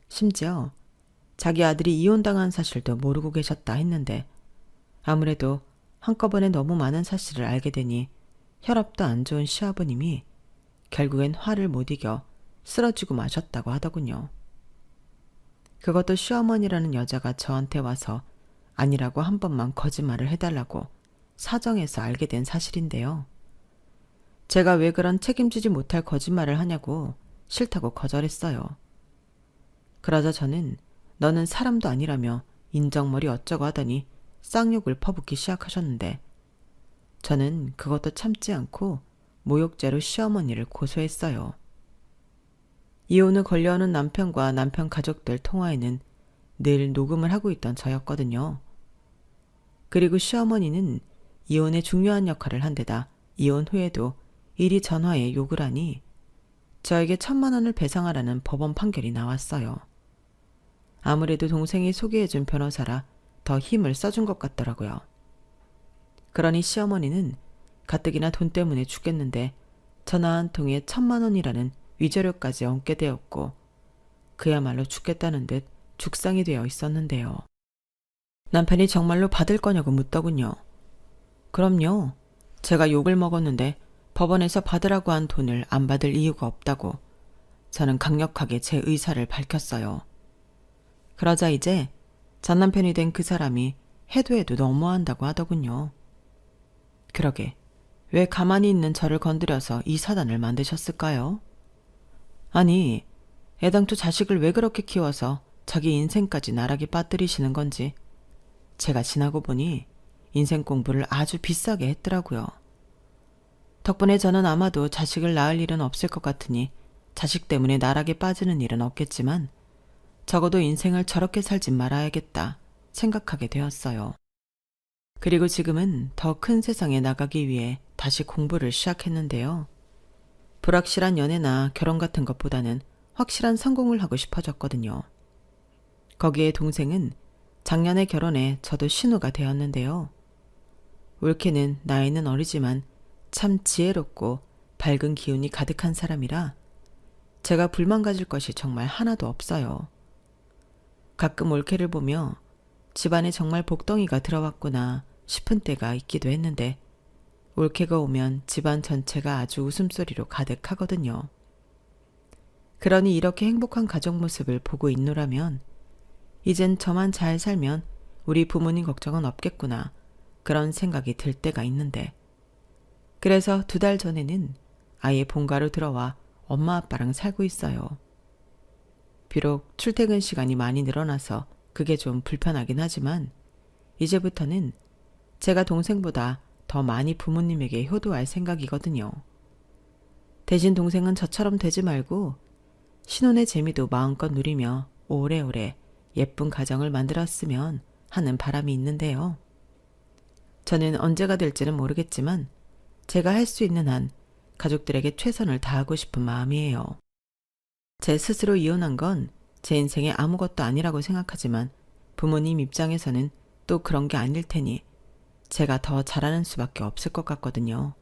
심지어 자기 아들이 이혼당한 사실도 모르고 계셨다 했는데 아무래도 한꺼번에 너무 많은 사실을 알게 되니 혈압도 안 좋은 시아버님이 결국엔 화를 못 이겨 쓰러지고 마셨다고 하더군요. 그것도 시어머니라는 여자가 저한테 와서 아니라고 한 번만 거짓말을 해달라고 사정해서 알게 된 사실인데요. 제가 왜 그런 책임지지 못할 거짓말을 하냐고 싫다고 거절했어요. 그러자 저는 너는 사람도 아니라며 인정머리 어쩌고 하더니 쌍욕을 퍼붓기 시작하셨는데 저는 그것도 참지 않고 모욕죄로 시어머니를 고소했어요. 이혼을 권려하는 남편과 남편 가족들 통화에는 늘 녹음을 하고 있던 저였거든요. 그리고 시어머니는 이혼에 중요한 역할을 한 데다 이혼 후에도 이리 전화에 욕을 하니 저에게 1,000만 원을 배상하라는 법원 판결이 나왔어요. 아무래도 동생이 소개해준 변호사라 더 힘을 써준 것 같더라고요. 그러니 시어머니는 가뜩이나 돈 때문에 죽겠는데 전화 한 통에 1,000만 원이라는 위자료까지 얹게 되었고 그야말로 죽겠다는 듯 죽상이 되어 있었는데요. 남편이 정말로 받을 거냐고 묻더군요. 그럼요. 제가 욕을 먹었는데 법원에서 받으라고 한 돈을 안 받을 이유가 없다고 저는 강력하게 제 의사를 밝혔어요. 그러자 이제 전 남편이 된 그 사람이 해도 너무한다고 하더군요. 그러게 왜 가만히 있는 저를 건드려서 이 사단을 만드셨을까요? 아니, 애당초 자식을 왜 그렇게 키워서 자기 인생까지 나락에 빠뜨리시는 건지 제가 지나고 보니 인생 공부를 아주 비싸게 했더라고요. 덕분에 저는 아마도 자식을 낳을 일은 없을 것 같으니 자식 때문에 나락에 빠지는 일은 없겠지만 적어도 인생을 저렇게 살진 말아야겠다 생각하게 되었어요. 그리고 지금은 더 큰 세상에 나가기 위해 다시 공부를 시작했는데요. 불확실한 연애나 결혼 같은 것보다는 확실한 성공을 하고 싶어졌거든요. 거기에 동생은 작년에 결혼해 저도 신우가 되었는데요. 올케는 나이는 어리지만 참 지혜롭고 밝은 기운이 가득한 사람이라 제가 불만 가질 것이 정말 하나도 없어요. 가끔 올케를 보며 집안에 정말 복덩이가 들어왔구나 싶은 때가 있기도 했는데 올케가 오면 집안 전체가 아주 웃음소리로 가득하거든요. 그러니 이렇게 행복한 가족 모습을 보고 있노라면 이젠 저만 잘 살면 우리 부모님 걱정은 없겠구나 그런 생각이 들 때가 있는데 그래서 2달 전에는 아예 본가로 들어와 엄마 아빠랑 살고 있어요. 비록 출퇴근 시간이 많이 늘어나서 그게 좀 불편하긴 하지만 이제부터는 제가 동생보다 더 많이 부모님에게 효도할 생각이거든요. 대신 동생은 저처럼 되지 말고 신혼의 재미도 마음껏 누리며 오래오래 예쁜 가정을 만들었으면 하는 바람이 있는데요. 저는 언제가 될지는 모르겠지만 제가 할 수 있는 한 가족들에게 최선을 다하고 싶은 마음이에요. 제 스스로 이혼한 건 제 인생에 아무것도 아니라고 생각하지만 부모님 입장에서는 또 그런 게 아닐 테니 제가 더 잘하는 수밖에 없을 것 같거든요.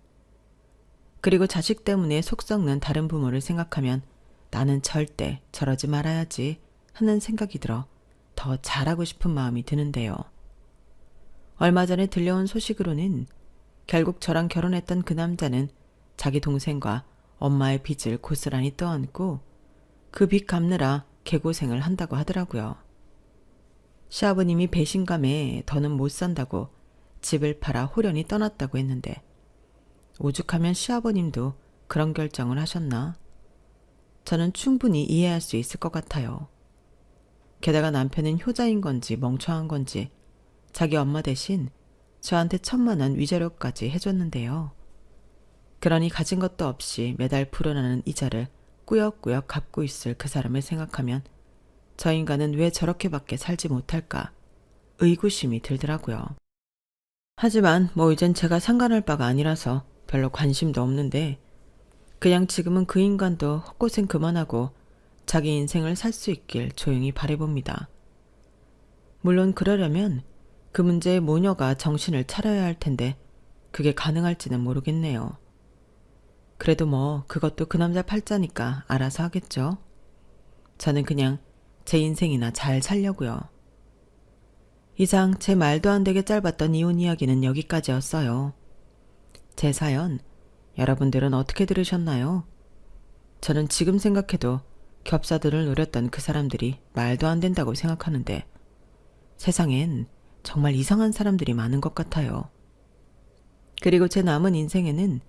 그리고 자식 때문에 속 썩는 다른 부모를 생각하면 나는 절대 저러지 말아야지 하는 생각이 들어 더 잘하고 싶은 마음이 드는데요. 얼마 전에 들려온 소식으로는 결국 저랑 결혼했던 그 남자는 자기 동생과 엄마의 빚을 고스란히 떠안고 그 빚 갚느라 개고생을 한다고 하더라고요. 시아버님이 배신감에 더는 못 산다고 집을 팔아 호련히 떠났다고 했는데 오죽하면 시아버님도 그런 결정을 하셨나? 저는 충분히 이해할 수 있을 것 같아요. 게다가 남편은 효자인 건지 멍청한 건지 자기 엄마 대신 저한테 1,000만 원 위자료까지 해줬는데요. 그러니 가진 것도 없이 매달 불어나는 이자를 꾸역꾸역 갚고 있을 그 사람을 생각하면 저 인간은 왜 저렇게밖에 살지 못할까 의구심이 들더라고요. 하지만 뭐 이젠 제가 상관할 바가 아니라서 별로 관심도 없는데 그냥 지금은 그 인간도 헛고생 그만하고 자기 인생을 살 수 있길 조용히 바라봅니다. 물론 그러려면 그 문제의 모녀가 정신을 차려야 할 텐데 그게 가능할지는 모르겠네요. 그래도 뭐 그것도 그 남자 팔자니까 알아서 하겠죠. 저는 그냥 제 인생이나 잘 살려고요. 이상 제 말도 안 되게 짧았던 이혼 이야기는 여기까지였어요. 제 사연 여러분들은 어떻게 들으셨나요? 저는 지금 생각해도 겹사들을 노렸던 그 사람들이 말도 안 된다고 생각하는데 세상엔 정말 이상한 사람들이 많은 것 같아요. 그리고 제 남은 인생에는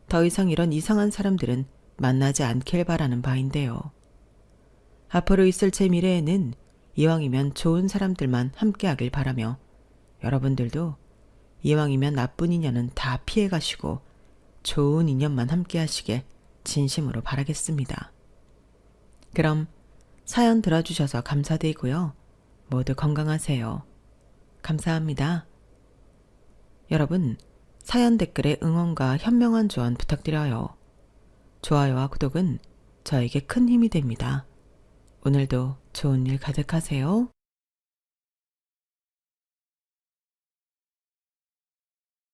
더 이상 이런 이상한 사람들은 만나지 않길 바라는 바인데요. 앞으로 있을 제 미래에는 이왕이면 좋은 사람들만 함께하길 바라며 여러분들도 이왕이면 나쁜 인연은 다 피해가시고 좋은 인연만 함께하시길 진심으로 바라겠습니다. 그럼 사연 들어주셔서 감사드리고요. 모두 건강하세요. 감사합니다. 여러분, 사연 댓글에 응원과 현명한 조언 부탁드려요. 좋아요와 구독은 저에게 큰 힘이 됩니다. 오늘도 좋은 일 가득하세요.